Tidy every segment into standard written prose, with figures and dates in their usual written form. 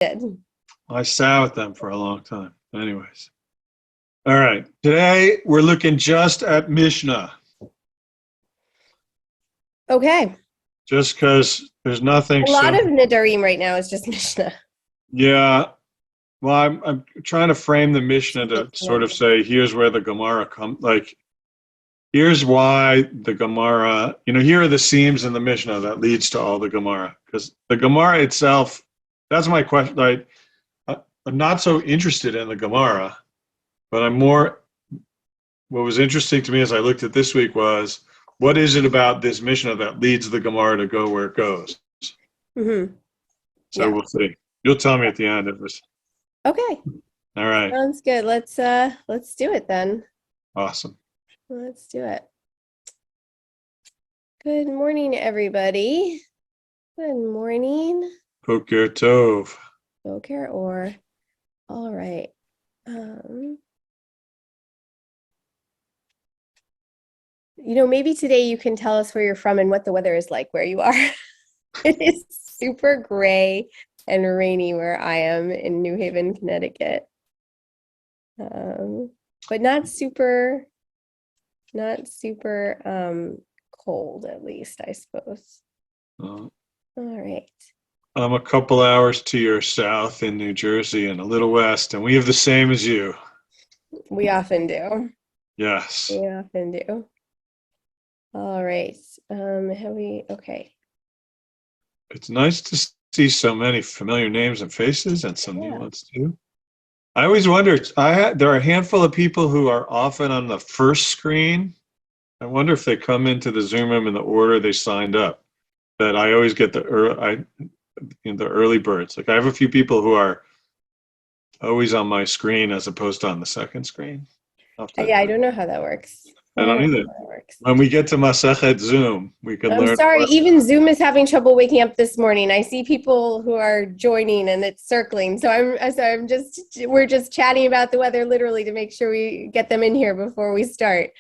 I sat with them for a long time. Anyways. All right. Today we're looking just at Mishnah. Okay. Just because there's nothing. A lot of Nadarim right now is just Mishnah. Yeah. Well, I'm trying to frame the Mishnah to sort of say, here's where the Gemara comes. Like, here's why the Gemara, here are the seams in the Mishnah that leads to all the Gemara. Because the Gemara itself, that's my question. Like, I'm not so interested in the Gemara, but what was interesting to me as I looked at this week was, what is it about this Mishnah that leads the Gemara to go where it goes? Mm-hmm. So We'll see. You'll tell me at the end if it's okay. All right. Sounds good. Let's do it then. Awesome. Let's do it. Good morning, everybody. Good morning. Boker Tov. Boker or all right. Maybe today you can tell us where you're from and what the weather is like where you are. It is super gray and rainy where I am in New Haven, Connecticut. But not super cold, at least, I suppose. All right. I'm a couple hours to your south in New Jersey and a little west, and we have the same as you. We often do. Yes. We often do. All right. Okay. It's nice to see so many familiar names and faces and some new ones too. I always wonder, there are a handful of people who are often on the first screen. I wonder if they come into the Zoom room in the order they signed up. That I always get the early birds. Like I have a few people who are always on my screen as opposed to on the second screen. I don't know how that works. I don't either. When we get to Masechet Zoom, we can learn. I'm sorry, even Zoom is having trouble waking up this morning. I see people who are joining and it's circling. So we're just chatting about the weather literally to make sure we get them in here before we start.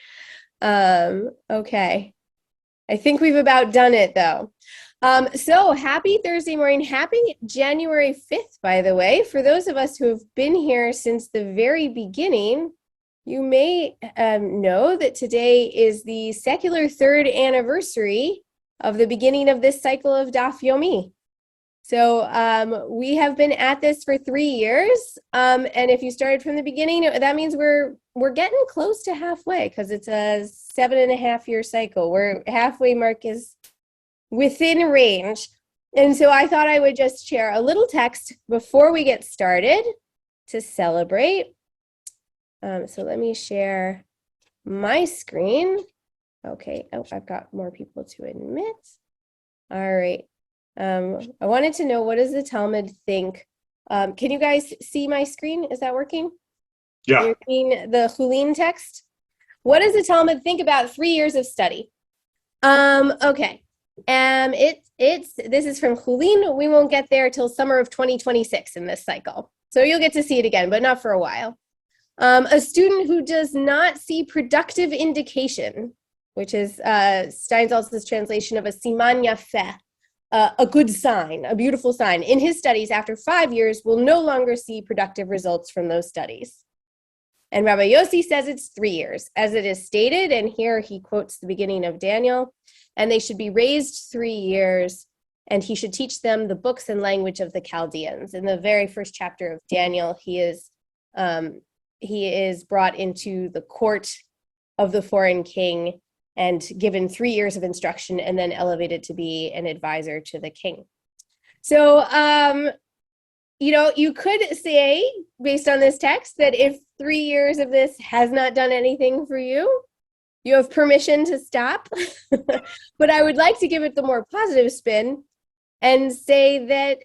Okay. I think we've about done it though. So happy Thursday morning. Happy January 5th, by the way. For those of us who have been here since the very beginning, you may know that today is the secular third anniversary of the beginning of this cycle of Daf Yomi. So we have been at this for 3 years. And if you started from the beginning, that means we're getting close to halfway because it's a 7.5-year cycle. Where halfway mark is within range. And so I thought I would just share a little text before we get started to celebrate. So let me share my screen. Okay. Oh, I've got more people to admit. All right. I wanted to know, what does the Talmud think? Can you guys see my screen? Is that working? Yeah. You're seeing the Chulin text? What does the Talmud think about 3 years of study? Okay. This is from Chulin. We won't get there till summer of 2026 in this cycle. So you'll get to see it again, but not for a while. A student who does not see productive indication, which is Steinsaltz's translation of a siman yafeh, a good sign, a beautiful sign, in his studies after 5 years will no longer see productive results from those studies. And Rabbi Yossi says it's 3 years, as it is stated, and here he quotes the beginning of Daniel, and they should be raised 3 years, and he should teach them the books and language of the Chaldeans. In the very first chapter of Daniel, he is brought into the court of the foreign king and given 3 years of instruction and then elevated to be an advisor to the king. So, you could say, based on this text, that if 3 years of this has not done anything for you, you have permission to stop. But I would like to give it the more positive spin and say that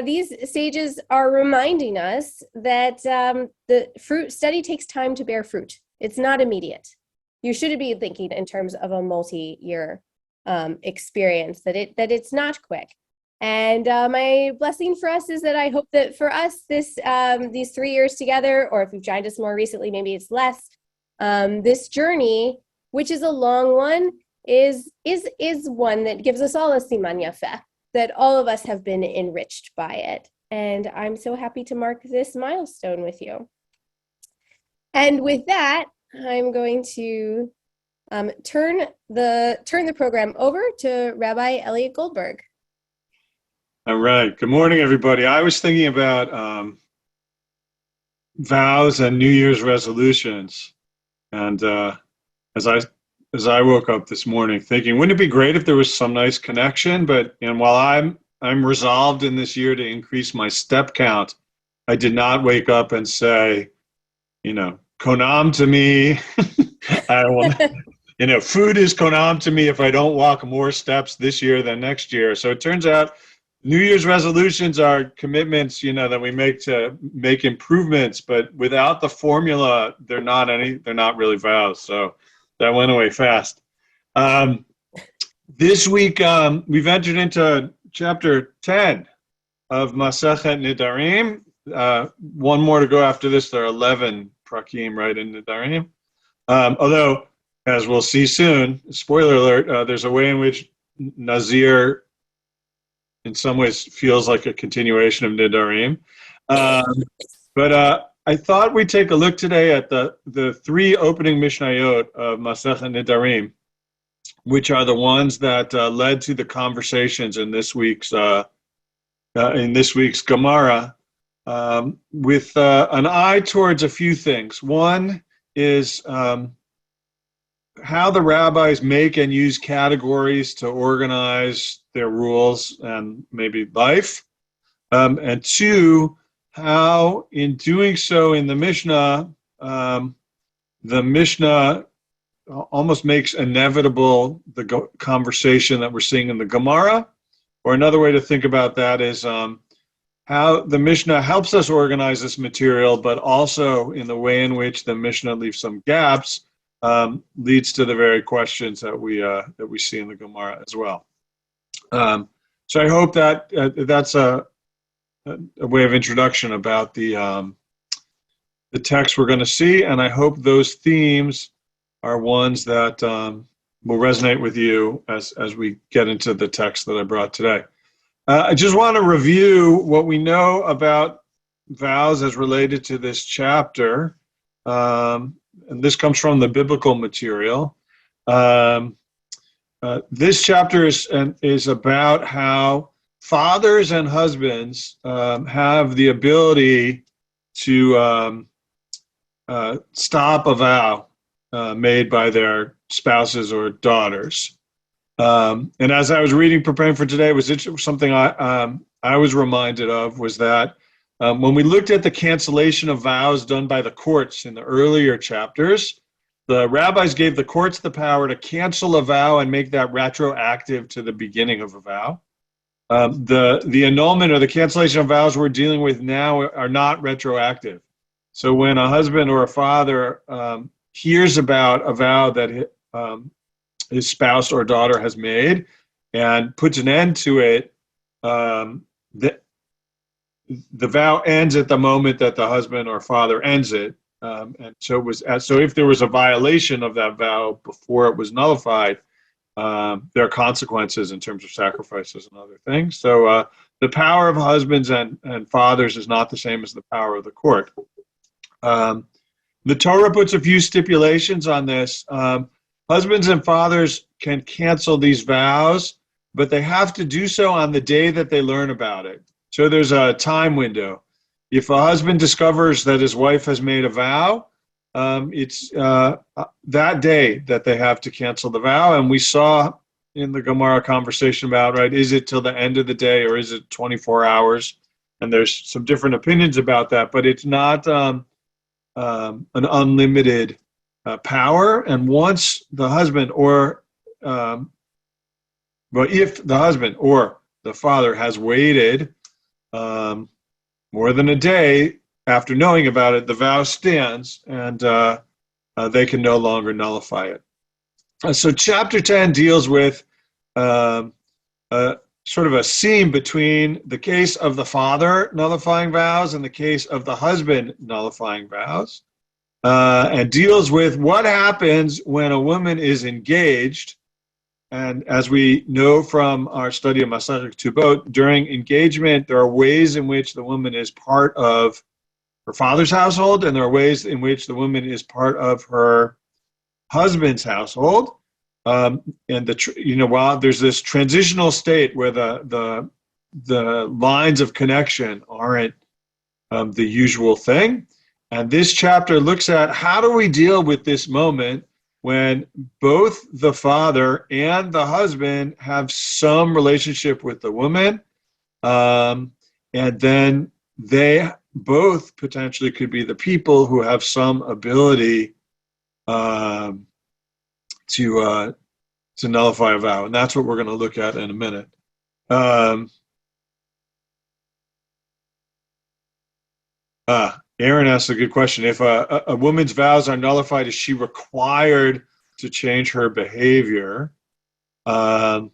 these sages are reminding us that the fruit study takes time to bear fruit. It's not immediate. You should be thinking in terms of a multi-year experience, that it's not quick. And my blessing for us is that I hope that for us, these 3 years together, or if you've joined us more recently, maybe it's less, this journey, which is a long one, is one that gives us all a siman yafeh, that all of us have been enriched by it. And I'm so happy to mark this milestone with you. And with that, I'm going to turn the program over to Rabbi Elliot Goldberg. All right. Good morning, everybody. I was thinking about vows and New Year's resolutions, and as I woke up this morning, thinking, wouldn't it be great if there was some nice connection? But while I'm resolved in this year to increase my step count, I did not wake up and say, konam to me. I want, food is konam to me if I don't walk more steps this year than next year. So it turns out New Year's resolutions are commitments, that we make to make improvements, but without the formula, they're not really vows. So that went away fast. This week, we've entered into chapter 10 of Masechet Nidarim. One more to go after this. There are 11 prakim right in Nidarim. Although, as we'll see soon, spoiler alert, there's a way in which Nazir in some ways feels like a continuation of Nidarim. But I thought we'd take a look today at the three opening Mishnayot of Masechet Nidarim, which are the ones that led to the conversations in this week's Gemara, with an eye towards a few things. One is how the rabbis make and use categories to organize their rules and maybe life. And two, how in doing so in the Mishnah almost makes inevitable the conversation that we're seeing in the Gemara. Or another way to think about that is how the Mishnah helps us organize this material, but also in the way in which the Mishnah leaves some gaps, leads to the very questions that we see in the Gemara as well. So I hope that that's a way of introduction about the text we're going to see, and I hope those themes are ones that will resonate with you as we get into the text that I brought today. I just want to review what we know about vows as related to this chapter. And this comes from the biblical material. This chapter is about how fathers and husbands have the ability to stop a vow made by their spouses or daughters. And as I was preparing for today, it was something I was reminded of was that when we looked at the cancellation of vows done by the courts in the earlier chapters, the rabbis gave the courts the power to cancel a vow and make that retroactive to the beginning of a vow. The annulment or the cancellation of vows we're dealing with now are not retroactive. So when a husband or a father hears about a vow that his spouse or daughter has made and puts an end to it, the vow ends at the moment that the husband or father ends it. And so if there was a violation of that vow before it was nullified, there are consequences in terms of sacrifices and other things. So the power of husbands and fathers is not the same as the power of the court. The Torah puts a few stipulations on this. Husbands and fathers can cancel these vows, but they have to do so on the day that they learn about it. So there's a time window. If a husband discovers that his wife has made a vow, it's that day that they have to cancel the vow. And we saw in the Gemara conversation about, right, is it till the end of the day or is it 24 hours? And there's some different opinions about that, but it's not an unlimited power. And once the husband if the husband or the father has waited more than a day after knowing about it, the vow stands, and they can no longer nullify it. So chapter 10 deals with sort of a seam between the case of the father nullifying vows and the case of the husband nullifying vows, and deals with what happens when a woman is engaged and as we know from our study of Masechet Ketubot, during engagement, there are ways in which the woman is part of her father's household, and there are ways in which the woman is part of her husband's household. And while there's this transitional state where the lines of connection aren't the usual thing, and this chapter looks at how do we deal with this moment when both the father and the husband have some relationship with the woman, and then they both potentially could be the people who have some ability to nullify a vow, and that's what we're going to look at in a minute. Aaron asked a good question. If a woman's vows are nullified, is she required to change her behavior? I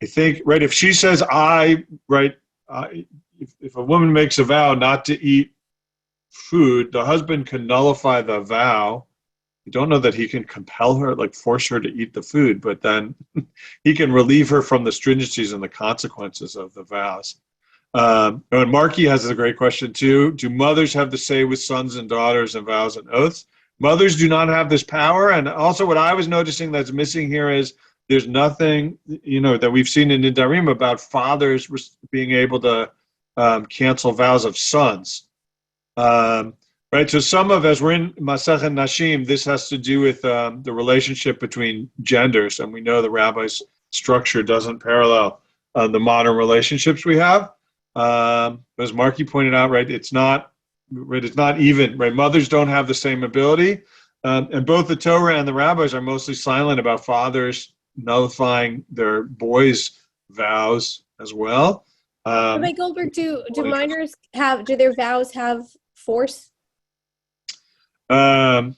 think, right, if she says, if a woman makes a vow not to eat food, the husband can nullify the vow. I don't know that he can compel her, like force her to eat the food, but then he can relieve her from the stringencies and the consequences of the vows. And Marky has a great question too. Do mothers have the say with sons and daughters and vows and oaths? Mothers do not have this power. And also what I was noticing that's missing here is there's nothing, that we've seen in Nidarim about fathers being able to cancel vows of sons. Right, so as we're in Masechet Nashim, this has to do with the relationship between genders, and we know the rabbi's structure doesn't parallel the modern relationships we have. As Marky pointed out, right, it's not even, right? Mothers don't have the same ability, and both the Torah and the rabbis are mostly silent about fathers nullifying their boys' vows as well. Rabbi Goldberg, do minors do their vows have force? I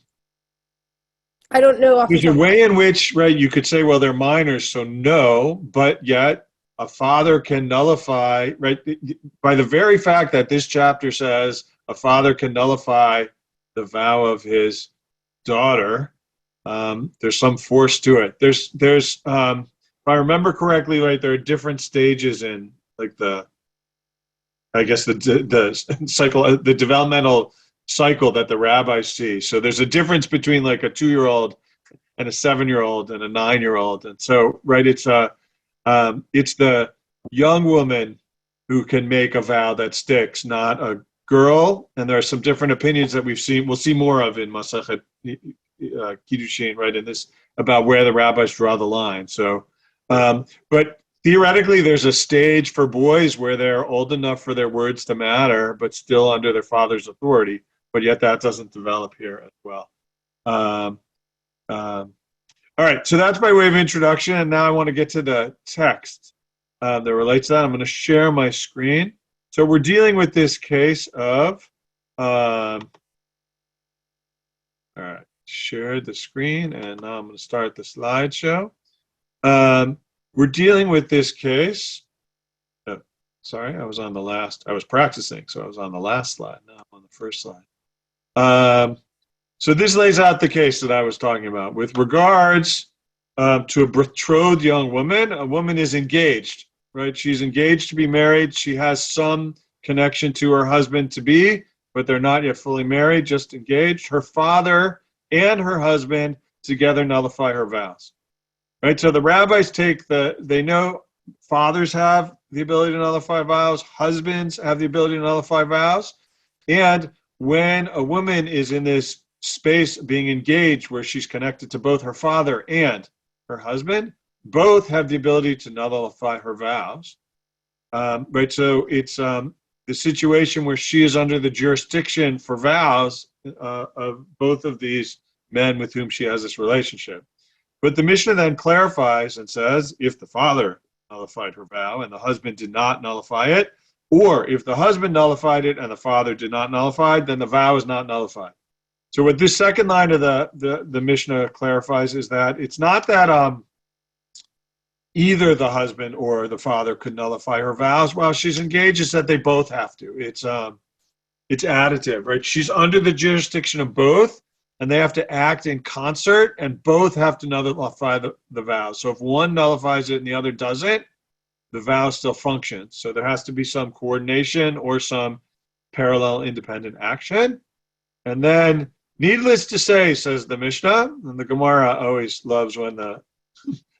don't know. There's a way in which, right, you could say, well, they're minors, so no, but yet a father can nullify, right, by the very fact that this chapter says a father can nullify the vow of his daughter, there's some force to it. There's if I remember correctly, right, there are different stages in, like, the cycle, the developmental cycle that the rabbis see. So there's a difference between like a 2-year-old and a 7-year-old and a 9-year-old. And so, right, it's the young woman who can make a vow that sticks, not a girl. And there are some different opinions that we'll see more of in Masechet Kiddushin, right, in this, about where the rabbis draw the line. So, but theoretically, there's a stage for boys where they're old enough for their words to matter, but still under their father's authority. But yet that doesn't develop here as well. All right, so that's by way of introduction, and now I want to get to the text that relates to that. I'm going to share my screen. So we're dealing with this case of, all right, shared the screen, and now I'm going to start the slideshow. We're dealing with this case. Sorry, I was practicing, so I was on the last slide. Now I'm on the first slide. So this lays out the case that I was talking about. With regards to a betrothed young woman, a woman is engaged, right? She's engaged to be married. She has some connection to her husband to be, but they're not yet fully married, just engaged. Her father and her husband together nullify her vows. Right, so the rabbis they know fathers have the ability to nullify vows, husbands have the ability to nullify vows, and when a woman is in this space being engaged where she's connected to both her father and her husband, both have the ability to nullify her vows. Right, so it's the situation where she is under the jurisdiction for vows of both of these men with whom she has this relationship. But the Mishnah then clarifies and says, if the father nullified her vow and the husband did not nullify it, or if the husband nullified it and the father did not nullify it, then the vow is not nullified. So what this second line of the Mishnah clarifies is that it's not that either the husband or the father could nullify her vows while she's engaged, it's that they both have to. It's additive, right? She's under the jurisdiction of both, and they have to act in concert, and both have to nullify the vow. So if one nullifies it and the other doesn't, the vow still functions. So there has to be some coordination or some parallel independent action. And then, needless to say, says the Mishnah, and the Gemara always loves when the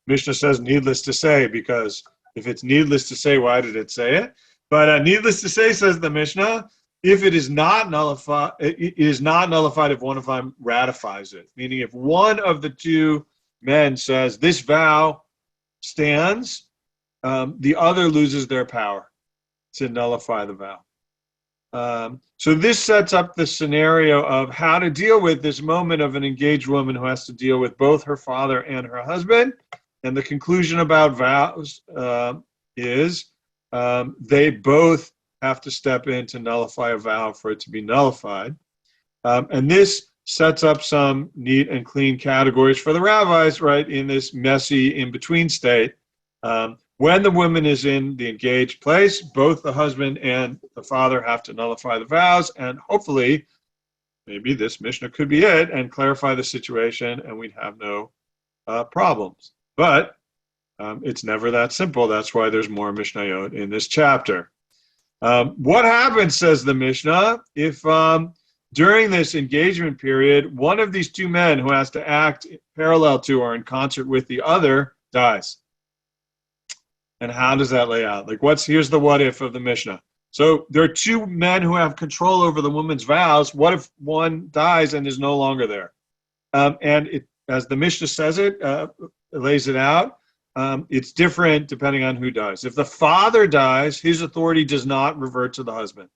Mishnah says needless to say, because if it's needless to say, why did it say it? But needless to say, says the Mishnah, if it is not nullified, it is not nullified if one of them ratifies it. Meaning, if one of the two men says this vow stands, the other loses their power to nullify the vow. So this sets up the scenario of how to deal with this moment of an engaged woman who has to deal with both her father and her husband. And the conclusion about vows is they both have to step in to nullify a vow for it to be nullified. And this sets up some neat and clean categories for the rabbis, right, in this messy in-between state. When the woman is in the engaged place, both the husband and the father have to nullify the vows, and hopefully, maybe this Mishnah could be it, and clarify the situation, and we'd have no problems. But it's never that simple. That's why there's more Mishnayot in this chapter. What happens, says the Mishnah, if during this engagement period, one of these two men who has to act parallel to or in concert with the other dies? And how does that lay out? Like, here's the what if of the Mishnah. So there are two men who have control over the woman's vows. What if one dies and is no longer there? And it, as the Mishnah says it lays it out, it's different depending on who dies. If the father dies, his authority does not revert to the husband.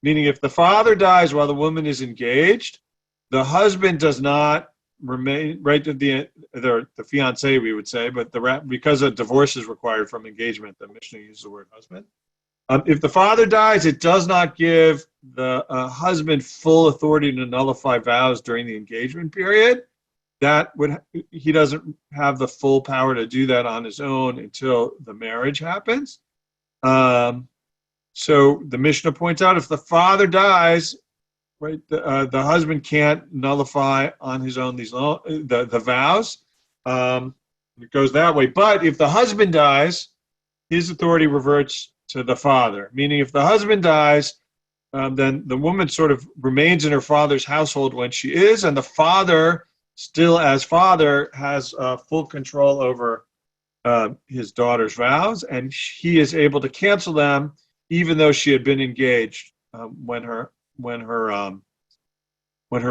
Meaning, if the father dies while the woman is engaged, the husband does not remain, right, to the fiancé, we would say, but because a divorce is required from engagement, the Mishnah uses the word husband. If the father dies, it does not give the husband full authority to nullify vows during the engagement period. He doesn't have the full power to do that on his own until the marriage happens. So the Mishnah points out, if the father dies, right, the husband can't nullify on his own the vows. It goes that way. But if the husband dies, his authority reverts to the father. Meaning, if the husband dies, then the woman sort of remains in her father's household when she is, and the father, still as father, has full control over his daughter's vows, and he is able to cancel them even though she had been engaged when her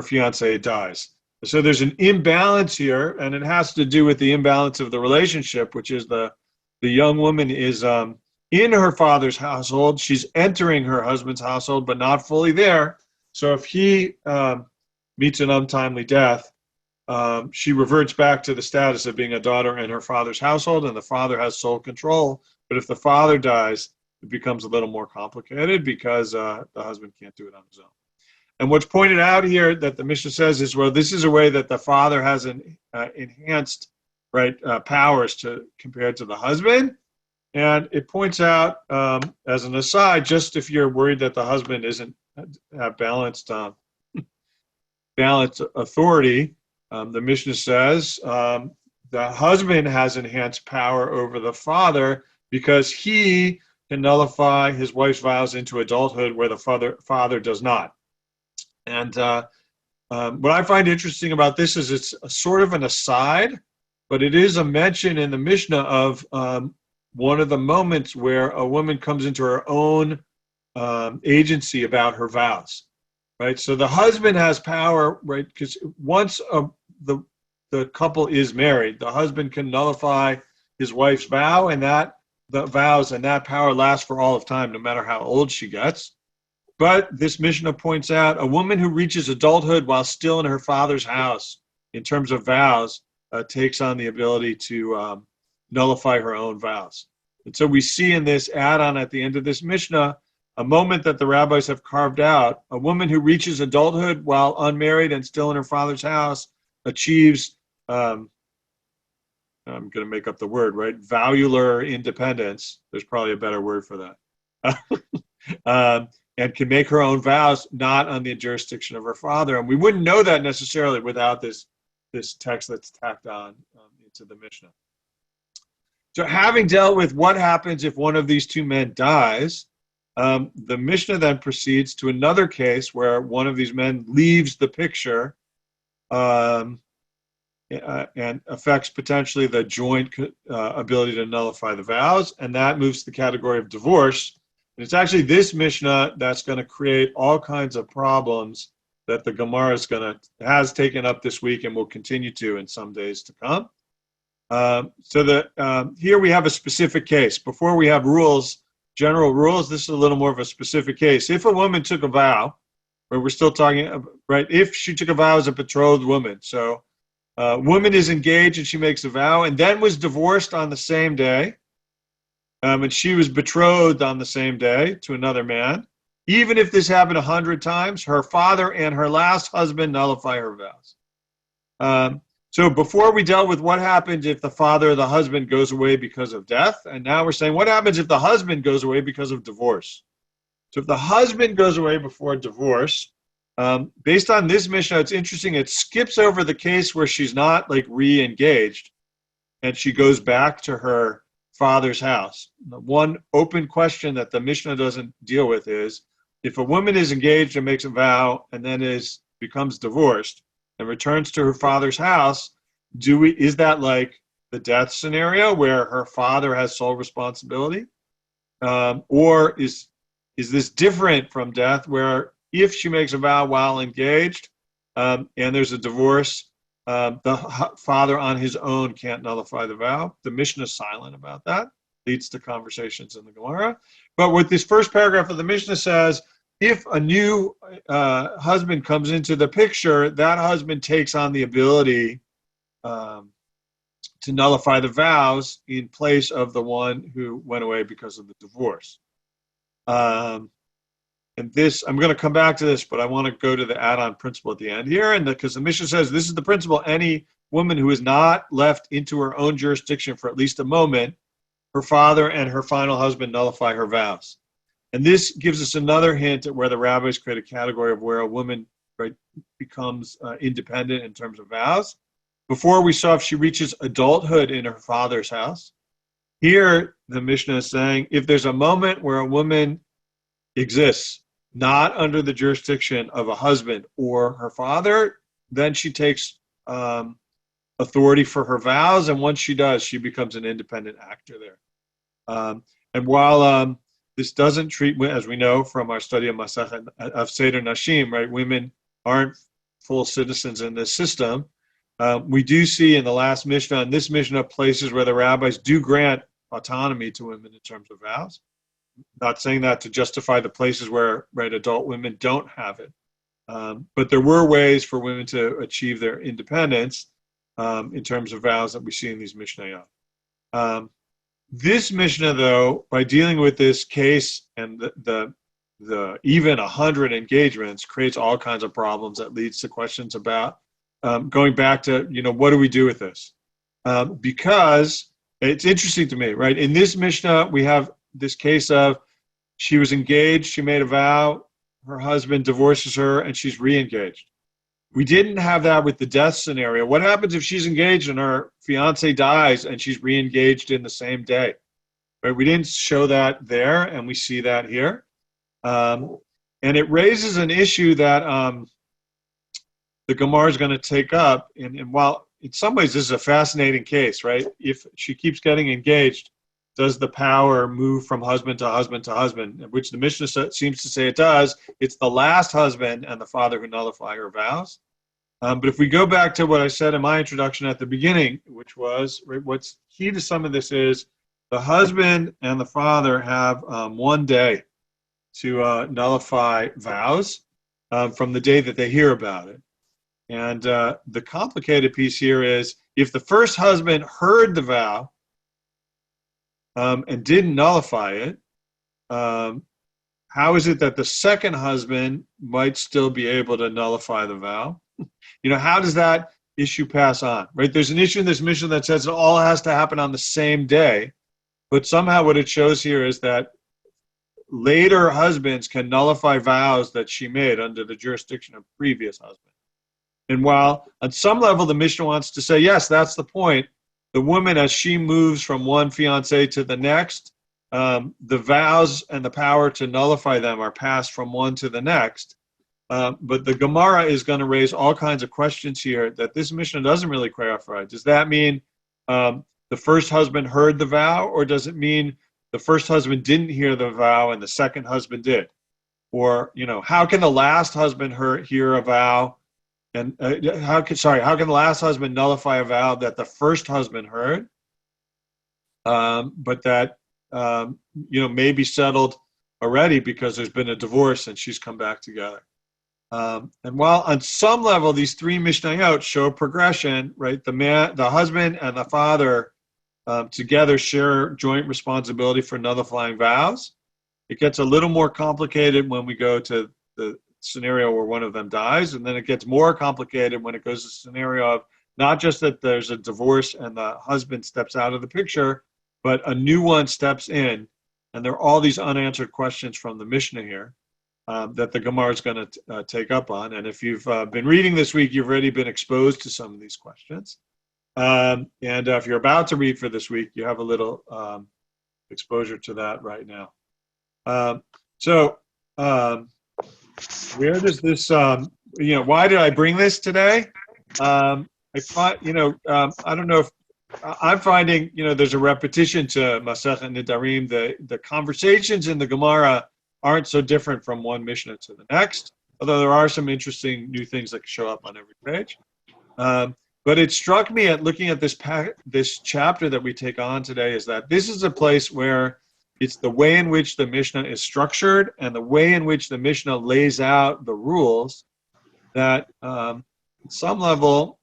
fiance dies. So there's an imbalance here, and it has to do with the imbalance of the relationship, which is the young woman is in her father's household. She's entering her husband's household, but not fully there. So if he meets an untimely death, she reverts back to the status of being a daughter in her father's household, and the father has sole control. But if the father dies, it becomes a little more complicated because the husband can't do it on his own. And what's pointed out here that the Mishnah says is, well, this is a way that the father has an enhanced powers compared to the husband. And it points out, as an aside, just if you're worried that the husband isn't have balanced authority, the Mishnah says the husband has enhanced power over the father because he can nullify his wife's vows into adulthood where the father does not. And what I find interesting about this is it's a sort of an aside, but it is a mention in the Mishnah of one of the moments where a woman comes into her own agency about her vows, right? So the husband has power, right? Because once the couple is married, the husband can nullify his wife's vow, and the vows and that power lasts for all of time, no matter how old she gets. But this Mishnah points out a woman who reaches adulthood while still in her father's house, in terms of vows, takes on the ability to nullify her own vows. And so we see in this add-on at the end of this Mishnah a moment that the rabbis have carved out. A woman who reaches adulthood while unmarried and still in her father's house achieves, I'm going to make up the word, right? Valular independence. There's probably a better word for that. and can make her own vows, not on the jurisdiction of her father. And we wouldn't know that necessarily without this text that's tacked on into the Mishnah. So having dealt with what happens if one of these two men dies, the Mishnah then proceeds to another case where one of these men leaves the picture and affects potentially the joint ability to nullify the vows, and that moves to the category of divorce. And it's actually this Mishnah that's going to create all kinds of problems that the Gemara has taken up this week and will continue to in some days to come. Here we have a specific case. Before we have rules, general rules, this is a little more of a specific case. If a woman took a vow, or we're still talking, right, if she took a vow as a betrothed woman, so woman is engaged and she makes a vow and then was divorced on the same day, and she was betrothed on the same day to another man, even if this happened 100 times, her father and her last husband nullify her vows. So before we dealt with what happens if the father or the husband goes away because of death, and now we're saying what happens if the husband goes away because of divorce. So if the husband goes away before divorce, based on this Mishnah, it's interesting, it skips over the case where she's not like re-engaged and she goes back to her father's house. The one open question that the Mishnah doesn't deal with is, if a woman is engaged and makes a vow and then becomes divorced and returns to her father's house, is that like the death scenario where her father has sole responsibility? Or is this different from death where if she makes a vow while engaged and there's a divorce, the father on his own can't nullify the vow? The Mishnah is silent about that. Leads to conversations in the Gemara. But what this first paragraph of the Mishnah says, if a new husband comes into the picture, that husband takes on the ability to nullify the vows in place of the one who went away because of the divorce. And this, I'm going to come back to this, but I want to go to the add-on principle at the end here, and because the Mishnah says this is the principle: any woman who is not left into her own jurisdiction for at least a moment, her father and her final husband nullify her vows. And this gives us another hint at where the rabbis create a category of where a woman, right, becomes independent in terms of vows. Before we saw if she reaches adulthood in her father's house. Here, the Mishnah is saying if there's a moment where a woman exists not under the jurisdiction of a husband or her father, then she takes authority for her vows, and once she does, she becomes an independent actor there. And while this doesn't treat, as we know from our study of Masechet of Seder Nashim, right, women aren't full citizens in this system. We do see in the last Mishnah and this Mishnah places where the rabbis do grant autonomy to women in terms of vows. Not saying that to justify the places where, right, adult women don't have it. But there were ways for women to achieve their independence in terms of vows that we see in these Mishnayot. This Mishnah, though, by dealing with this case and the even 100 engagements, creates all kinds of problems that leads to questions about going back to, what do we do with this? Because it's interesting to me, right? In this Mishnah, we have this case of she was engaged, she made a vow, her husband divorces her, and she's re-engaged. We didn't have that with the death scenario. What happens if she's engaged and her fiance dies and she's re-engaged in the same day? Right? We didn't show that there, and we see that here. And it raises an issue that the Gemara is going to take up. And while in some ways this is a fascinating case, right? If she keeps getting engaged, does the power move from husband to husband to husband, which the Mishnah seems to say it does? It's the last husband and the father who nullify her vows. But if we go back to what I said in my introduction at the beginning, which was, right, what's key to some of this is the husband and the father have 1 day to nullify vows from the day that they hear about it. And the complicated piece here is if the first husband heard the vow and didn't nullify it, how is it that the second husband might still be able to nullify the vow? How does that issue pass on, right? There's an issue in this Mishnah that says it all has to happen on the same day, but somehow what it shows here is that later husbands can nullify vows that she made under the jurisdiction of previous husband. And while on some level the Mishnah wants to say, yes, that's the point, the woman, as she moves from one fiancé to the next, the vows and the power to nullify them are passed from one to the next. But the Gemara is going to raise all kinds of questions here that this Mishnah doesn't really clarify. Does that mean the first husband heard the vow, or does it mean the first husband didn't hear the vow and the second husband did? Or, how can the last husband hear a vow? And how can the last husband nullify a vow that the first husband heard, but that may be settled already because there's been a divorce and she's come back together? And while on some level these three Mishnayot show progression, right? The husband and the father together share joint responsibility for nullifying vows. It gets a little more complicated when we go to the scenario where one of them dies, and then it gets more complicated when it goes to the scenario of not just that there's a divorce and the husband steps out of the picture, but a new one steps in, and there are all these unanswered questions from the Mishnah here that the Gemara is going to take up on. And if you've been reading this week, you've already been exposed to some of these questions. And if you're about to read for this week, you have a little exposure to that right now. Where does this, why did I bring this today? I don't know if, I'm finding, there's a repetition to Masechet Nedarim. The conversations in the Gemara aren't so different from one Mishnah to the next, although there are some interesting new things that show up on every page. But it struck me at looking at this chapter that we take on today is that this is a place where it's the way in which the Mishnah is structured and the way in which the Mishnah lays out the rules that, at some level,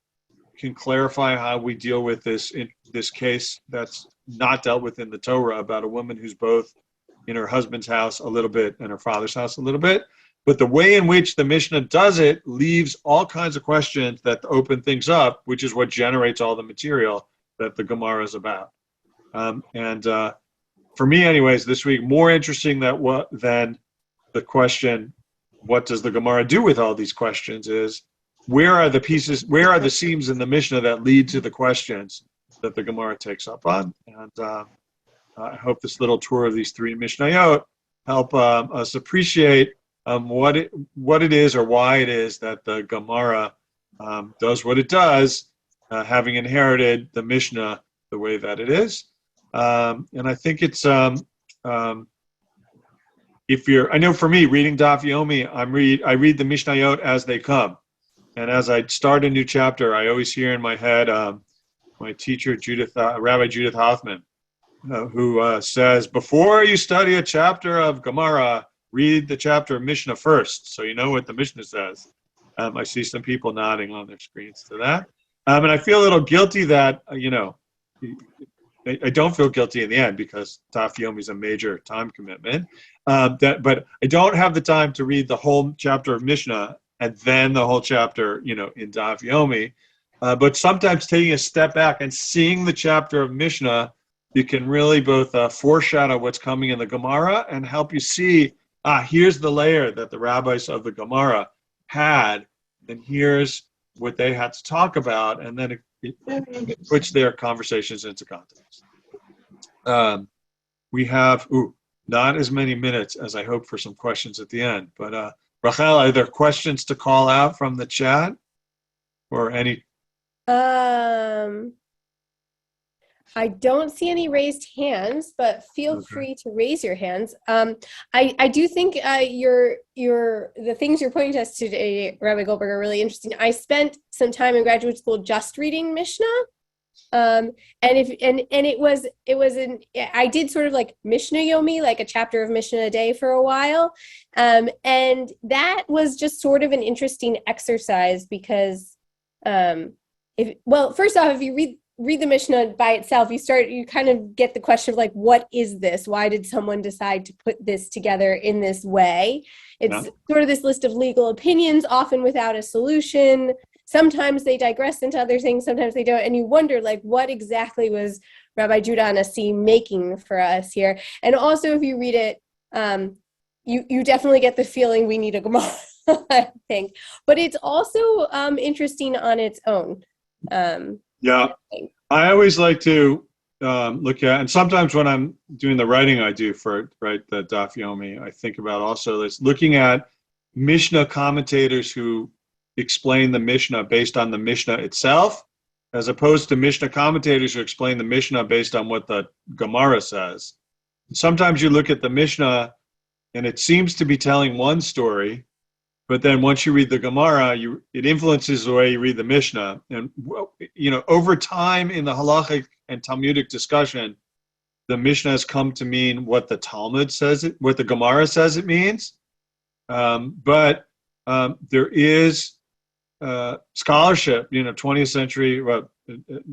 can clarify how we deal with this case that's not dealt with in the Torah about a woman who's both in her husband's house a little bit and her father's house a little bit. But the way in which the Mishnah does it leaves all kinds of questions that open things up, which is what generates all the material that the Gemara is about. For me, anyways, this week, more interesting than the question, what does the Gemara do with all these questions, is where are the seams in the Mishnah that lead to the questions that the Gemara takes up on? And I hope this little tour of these three Mishnayot help us appreciate what it is or why it is that the Gemara does what it does, having inherited the Mishnah the way that it is. And I think it's I know for me, reading Daf Yomi, I read the Mishnayot as they come, and as I start a new chapter, I always hear in my head my teacher Rabbi Judith Hoffman, who says, before you study a chapter of Gemara, read the chapter of Mishnah first, so you know what the Mishnah says. I see some people nodding on their screens to that, and I feel a little guilty that I don't feel guilty in the end because Daf Yomi is a major time commitment. But I don't have the time to read the whole chapter of Mishnah and then the whole chapter, in Daf Yomi. But sometimes taking a step back and seeing the chapter of Mishnah, you can really both foreshadow what's coming in the Gemara and help you see, here's the layer that the rabbis of the Gemara had, and here's what they had to talk about, and then it puts their conversations into context. We have not as many minutes as I hope for some questions at the end, but Rachel, are there questions to call out from the chat or any? I don't see any raised hands, but feel free to raise your hands. I do think the things you're pointing to us today, Rabbi Goldberg, are really interesting. I spent some time in graduate school just reading Mishnah, I did sort of like Mishnah Yomi, like a chapter of Mishnah a day for a while, and that was just sort of an interesting exercise because, first off, if you read the Mishnah by itself, you kind of get the question of like, what is this? Why did someone decide to put this together in this way? It's sort of this list of legal opinions, often without a solution. Sometimes they digress into other things, sometimes they don't. And you wonder, like, what exactly was Rabbi Judah Anasi making for us here? And also, if you read it you definitely get the feeling we need a Gemara, I think. But it's also interesting on its own. Yeah, I always like to look at, and sometimes when I'm doing the writing I do for the Daf Yomi, I think about also this looking at Mishnah commentators who explain the Mishnah based on the Mishnah itself, as opposed to Mishnah commentators who explain the Mishnah based on what the Gemara says. And sometimes you look at the Mishnah and it seems to be telling one story, but then once you read the Gemara, it influences the way you read the Mishnah. And, over time in the halachic and Talmudic discussion, the Mishnah has come to mean what the Talmud says what the Gemara says it means. But there is scholarship, 20th century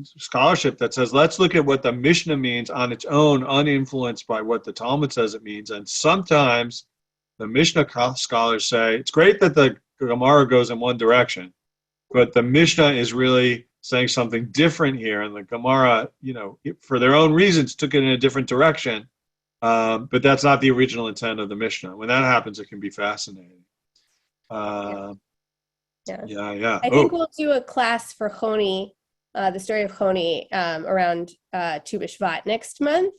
scholarship that says, let's look at what the Mishnah means on its own, uninfluenced by what the Talmud says it means. And sometimes the Mishnah scholars say, it's great that the Gemara goes in one direction, but the Mishnah is really saying something different here. And the Gemara, for their own reasons, took it in a different direction. But that's not the original intent of the Mishnah. When that happens, it can be fascinating. Yeah. I think we'll do a class for Choni, the story of Choni, around Tu B'Shvat next month.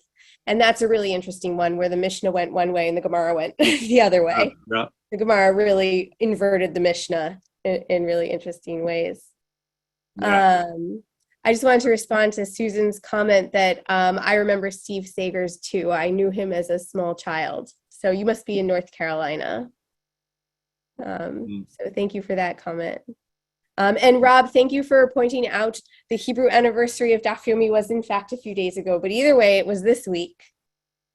And that's a really interesting one where the Mishnah went one way and the Gemara went the other way. Yeah. The Gemara really inverted the Mishnah in really interesting ways. Yeah. I just wanted to respond to Susan's comment that I remember Steve Sagers too. I knew him as a small child. So you must be in North Carolina. So thank you for that comment. And Rob, thank you for pointing out the Hebrew anniversary of Daf Yomi was in fact a few days ago, but either way, it was this week.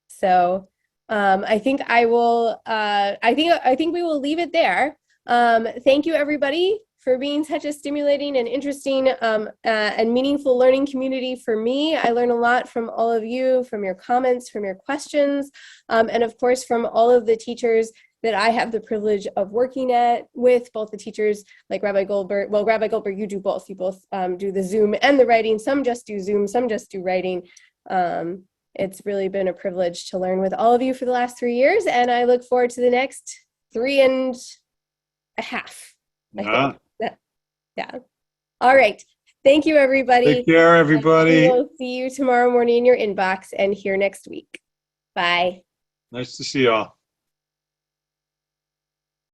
So I think I will. I think we will leave it there. Thank you, everybody, for being such a stimulating and interesting and meaningful learning community for me. I learn a lot from all of you, from your comments, from your questions, and of course from all of the teachers that I have the privilege of working with, both the teachers like Rabbi Goldberg. Well, Rabbi Goldberg, you do both. You both do the Zoom and the writing. Some just do Zoom, some just do writing. It's really been a privilege to learn with all of you for the last 3 years, and I look forward to the next 3.5. I think. Yeah. All right. Thank you, everybody. Take care, everybody. We'll see you tomorrow morning in your inbox and here next week. Bye. Nice to see y'all.